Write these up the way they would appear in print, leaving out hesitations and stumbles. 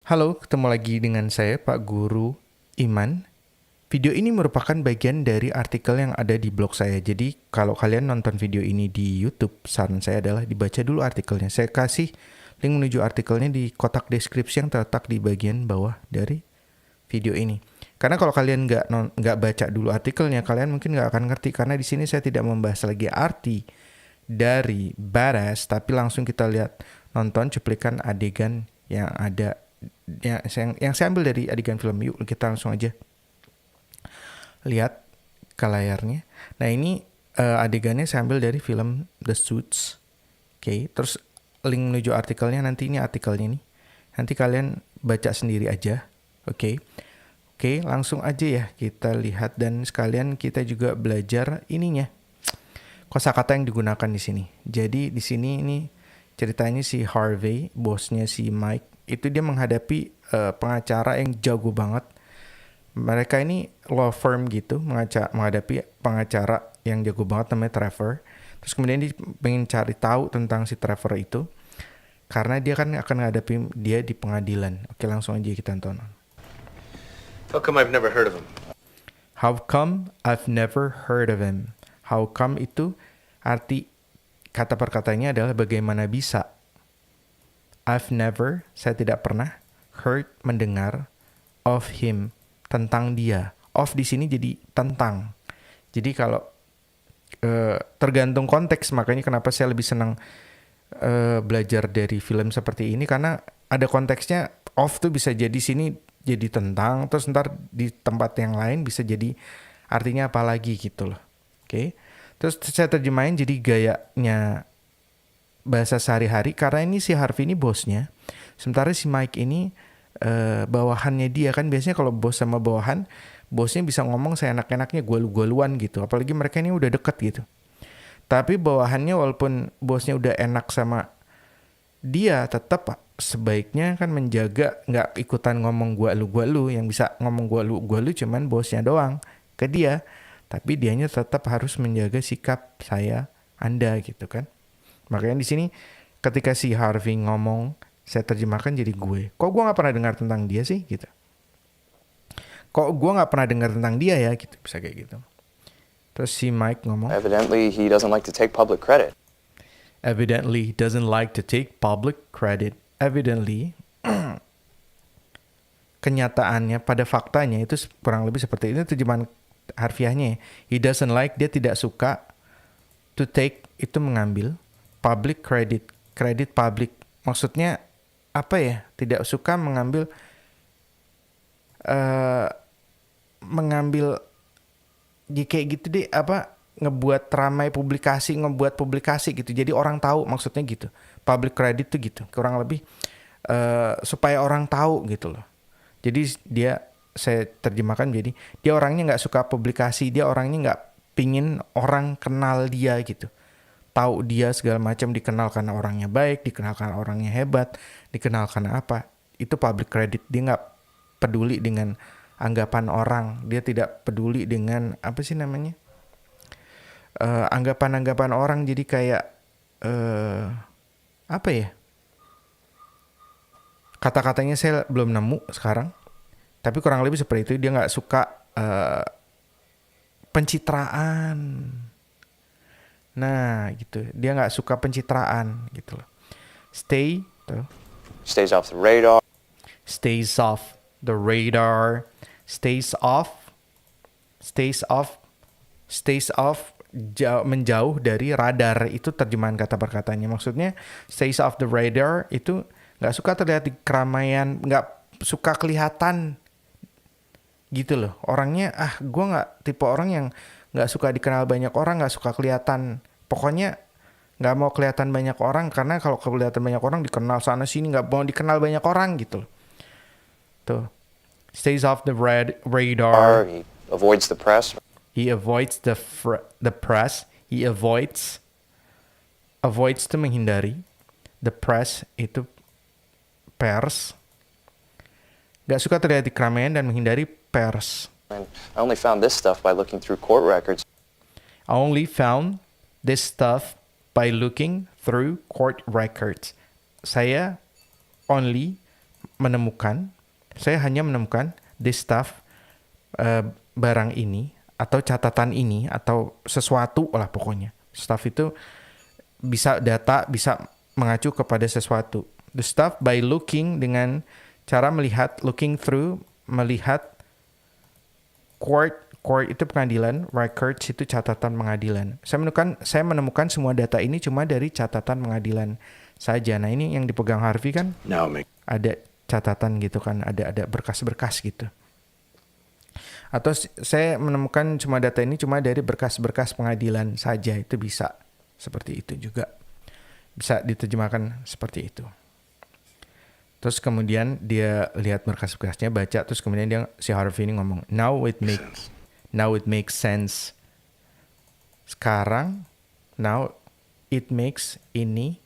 Halo, ketemu lagi dengan saya Pak Guru Iman. Video ini merupakan bagian dari artikel yang ada di blog saya. Jadi kalau kalian nonton video ini di YouTube, saran saya adalah dibaca dulu artikelnya. Saya kasih link menuju artikelnya di kotak deskripsi yang terletak di bagian bawah dari video ini. Karena kalau kalian nggak baca dulu artikelnya, kalian mungkin nggak akan ngerti. Karena di sini saya tidak membahas lagi arti dari badass, tapi langsung kita lihat nonton cuplikan adegan yang ada yang saya ambil dari adegan film. Yuk kita langsung aja lihat ke layarnya. Nah ini adegannya saya ambil dari film The Suits. Oke, terus link menuju artikelnya nanti ini artikelnya nih. Nanti kalian baca sendiri aja. Oke, langsung aja ya kita lihat dan sekalian kita juga belajar ininya. Kosakata yang digunakan di sini. Jadi di sini ini ceritanya si Harvey, bosnya si Mike, itu dia menghadapi pengacara yang jago banget. Mereka ini law firm gitu, menghadapi pengacara yang jago banget namanya Trevor. Terus kemudian dia pengen cari tahu tentang si Trevor itu, karena dia kan akan menghadapi dia di pengadilan. Oke, langsung aja kita tonton. How come I've never heard of him? How come I've never heard of him? How come itu arti kata perkataannya adalah bagaimana bisa. I've never, saya tidak pernah, heard, mendengar, of him, tentang dia. Of di sini jadi tentang. Jadi kalau tergantung konteks, makanya kenapa saya lebih senang belajar dari film seperti ini, karena ada konteksnya. Of tuh bisa jadi sini jadi tentang, terus ntar di tempat yang lain bisa jadi artinya apa lagi gitu loh. Oke. Terus saya terjemahin jadi gayanya bahasa sehari-hari, karena ini si Harvey ini bosnya, sementara si Mike ini bawahannya dia. Kan biasanya kalau bos sama bawahan, bosnya bisa ngomong seenak-enaknya, gua-luan gitu, apalagi mereka ini udah deket gitu. Tapi bawahannya walaupun bosnya udah enak sama dia, tetap sebaiknya kan menjaga nggak ikutan ngomong gua lu. Yang bisa ngomong gua lu cuman bosnya doang ke dia, tapi dianya tetap harus menjaga sikap saya Anda gitu kan. Makanya di sini ketika si Harvey ngomong, saya terjemahkan jadi gue. Kok gue nggak pernah dengar tentang dia sih gitu. Kok gue nggak pernah dengar tentang dia ya gitu, bisa kayak gitu. Terus si Mike ngomong, Evidently, he doesn't like to take public credit. evidently doesn't like to take public credit. Evidently, kenyataannya pada faktanya itu kurang lebih seperti ini terjemahan harfiahnya. He doesn't like, dia tidak suka, to take itu mengambil, public credit, kredit public. Maksudnya apa ya? Tidak suka mengambil mengambil kayak gitu deh, apa, ngebuat ramai publikasi, ngebuat publikasi gitu. Jadi orang tahu, maksudnya gitu. Public credit tuh gitu. Kurang lebih supaya orang tahu gitu loh. Jadi saya terjemahkan jadi dia orangnya nggak suka publikasi, dia orangnya nggak pingin orang kenal dia gitu, tahu dia segala macam, dikenal karena orangnya baik, dikenal karena orangnya hebat, dikenal karena apa, itu public credit. Dia nggak peduli dengan anggapan orang, dia tidak peduli dengan apa sih namanya, anggapan-anggapan orang. Jadi kayak apa ya, kata-katanya saya belum nemu sekarang, tapi kurang lebih seperti itu. Dia nggak suka pencitraan. Nah gitu, dia nggak suka pencitraan gitu loh. Stay tuh. Stays off the radar. Stays off the radar. Stays off. Stays off. Stays off, menjauh dari radar. Itu terjemahan kata perkataannya. Maksudnya stays off the radar itu nggak suka terlihat di keramaian, nggak suka kelihatan gitu loh. Orangnya gue nggak tipe orang yang nggak suka dikenal banyak orang, nggak suka kelihatan. Pokoknya nggak mau kelihatan banyak orang, karena kalau kelihatan banyak orang dikenal sana sini, nggak mau dikenal banyak orang gitu loh. Tuh, stays off the radar. He avoids the press. He avoids the press. He avoids to menghindari. The press itu pers. Gak suka terlihat di keramaian dan menghindari pers. And I only found this stuff by looking through court records. I only found this stuff by looking through court records. Saya only hanya menemukan this stuff, barang ini atau catatan ini atau sesuatu lah pokoknya. Stuff itu bisa data, bisa mengacu kepada sesuatu. The stuff by looking, dengan cara melihat, looking through, melihat. Court itu pengadilan, records itu catatan pengadilan. Saya menemukan semua data ini cuma dari catatan pengadilan saja. Nah ini yang dipegang Harvey kan ada catatan gitu kan, ada berkas-berkas gitu. Atau saya menemukan semua data ini cuma dari berkas-berkas pengadilan saja, itu bisa seperti itu juga. Bisa diterjemahkan seperti itu. Terus kemudian dia lihat berkas-berkasnya, baca, terus kemudian si Harvey ini ngomong, now it makes sense. Sekarang, now it makes ini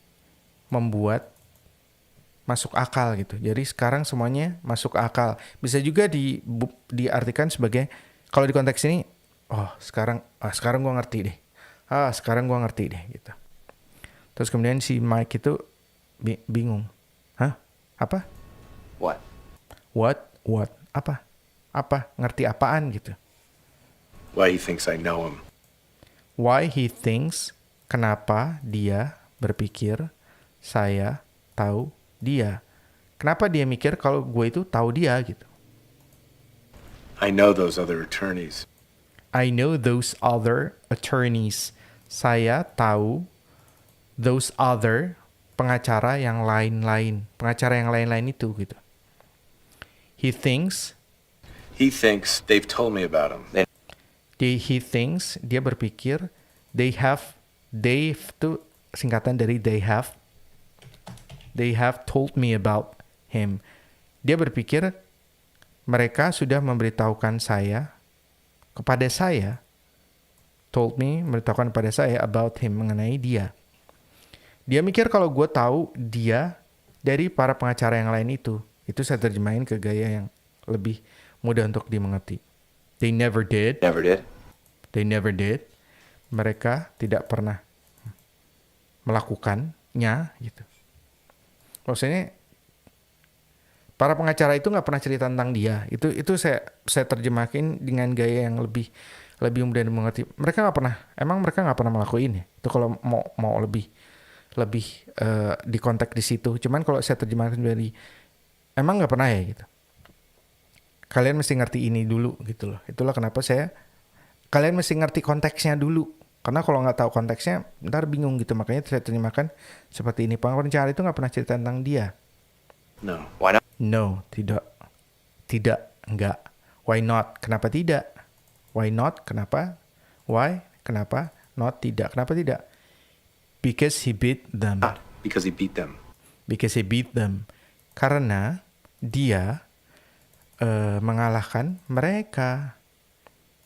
membuat masuk akal gitu. Jadi sekarang semuanya masuk akal. Bisa juga diartikan sebagai, kalau di konteks ini, sekarang gue ngerti deh. Sekarang gue ngerti deh gitu. Terus kemudian si Mike itu bingung. Apa? What? Apa? Ngerti apaan gitu. Why he thinks I know him. Why he thinks, kenapa dia berpikir saya tahu dia. Kenapa dia mikir kalau gue itu tahu dia gitu. I know those other attorneys. Saya tahu those other, pengacara yang lain-lain. Pengacara yang lain-lain itu gitu. He thinks they've told me about him. He thinks, dia berpikir, they've itu singkatan dari they have told me about him. Dia berpikir mereka sudah memberitahukan kepada saya, told me, memberitahukan kepada saya about him, mengenai dia. Dia mikir kalau gue tahu dia dari para pengacara yang lain itu. Itu saya terjemahin ke gaya yang lebih mudah untuk dimengerti. They never did. Mereka tidak pernah melakukannya gitu. Maksudnya para pengacara itu nggak pernah cerita tentang dia. Itu saya terjemahin dengan gaya yang lebih mudah dimengerti. Mereka nggak pernah melakukan ini. Itu kalau mau lebih di konteks di situ. Cuman kalau saya terjemahkan dari emang nggak pernah ya gitu. Kalian mesti ngerti ini dulu gitu loh. Itulah kenapa kalian mesti ngerti konteksnya dulu. Karena kalau nggak tahu konteksnya, ntar bingung gitu. Makanya saya terjemahkan seperti ini. Pengacara itu nggak pernah cerita tentang dia. No. Why not? No, tidak. Tidak, enggak. Why not? Kenapa tidak? Why not? Kenapa? Why? Kenapa? Not, tidak. Kenapa tidak? Because he beat them. Because he beat them. Karena dia mengalahkan mereka.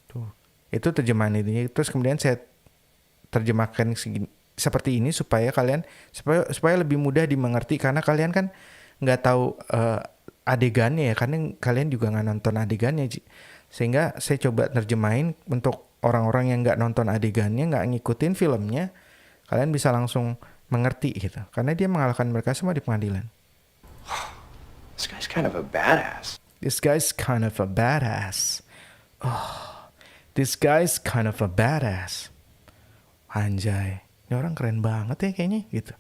Tuh. Itu terjemahan ini. Terus kemudian saya terjemahkan seperti ini supaya lebih mudah dimengerti, karena kalian kan nggak tahu adegannya ya, karena kalian juga nggak nonton adegannya, sehingga saya coba terjemahin untuk orang-orang yang nggak nonton adegannya, nggak ngikutin filmnya, kalian bisa langsung mengerti gitu, karena dia mengalahkan mereka semua di pengadilan. This guy's kind of a badass. This guy's kind of a badass. Anjay, ini orang keren banget ya kayaknya gitu.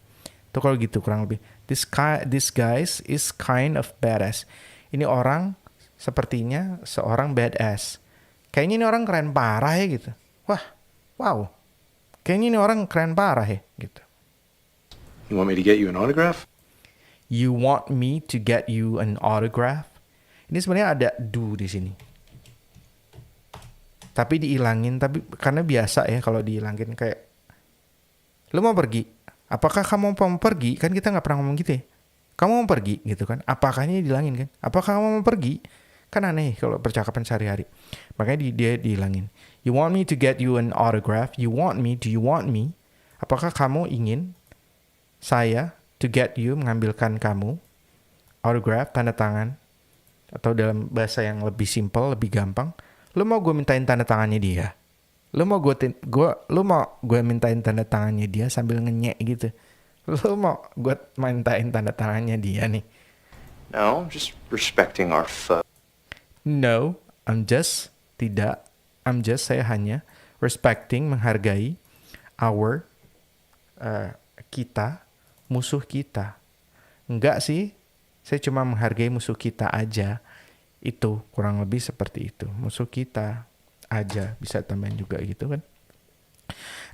Tuh kalau gitu kurang lebih. This guy is kind of badass. Ini orang sepertinya seorang badass. Kayaknya ini orang keren parah ya gitu. Wow. Kayaknya ini orang keren parah ya gitu. You want me to get you an autograph? You want me to get you an autograph? Ini sebenarnya ada do di sini. Tapi diilangin, tapi karena biasa ya kalau diilangin, kayak lu mau pergi? Apakah kamu mau pergi? Kan kita nggak pernah ngomong gitu ya. Kamu mau pergi gitu kan? Apakahnya dilangin kan? Apakah kamu mau pergi? Kan aneh kalau percakapan sehari-hari. Makanya dia dihilangin. You want me to get you an autograph? You want me? Do you want me? Apakah kamu ingin saya to get you, mengambilkan kamu, autograph, tanda tangan, atau dalam bahasa yang lebih simple, lebih gampang, lu mau gue mintain tanda tangannya dia? Lu mau gue mintain tanda tangannya dia sambil ngenyek gitu? Lu mau gue mintain tanda tangannya dia nih? No, just respecting our foe. No, I'm just, tidak. I'm just, saya hanya respecting, menghargai our, kita, musuh kita. Enggak sih, saya cuma menghargai musuh kita aja. Itu kurang lebih seperti itu. Musuh kita aja, bisa tambahin juga gitu kan.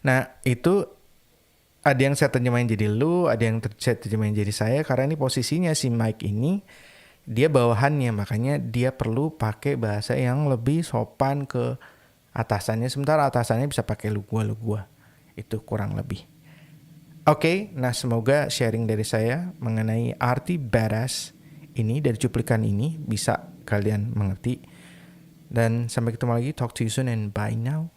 Nah, itu ada yang saya terjemahin jadi lu, ada yang saya terjemahin jadi saya, karena ini posisinya si Mike ini, dia bawahannya, makanya dia perlu pakai bahasa yang lebih sopan ke atasannya, sementara atasannya bisa pakai lu gua. Itu kurang lebih. Oke, nah semoga sharing dari saya mengenai arti badass ini dari cuplikan ini bisa kalian mengerti. Dan sampai ketemu lagi, talk to you soon and bye now.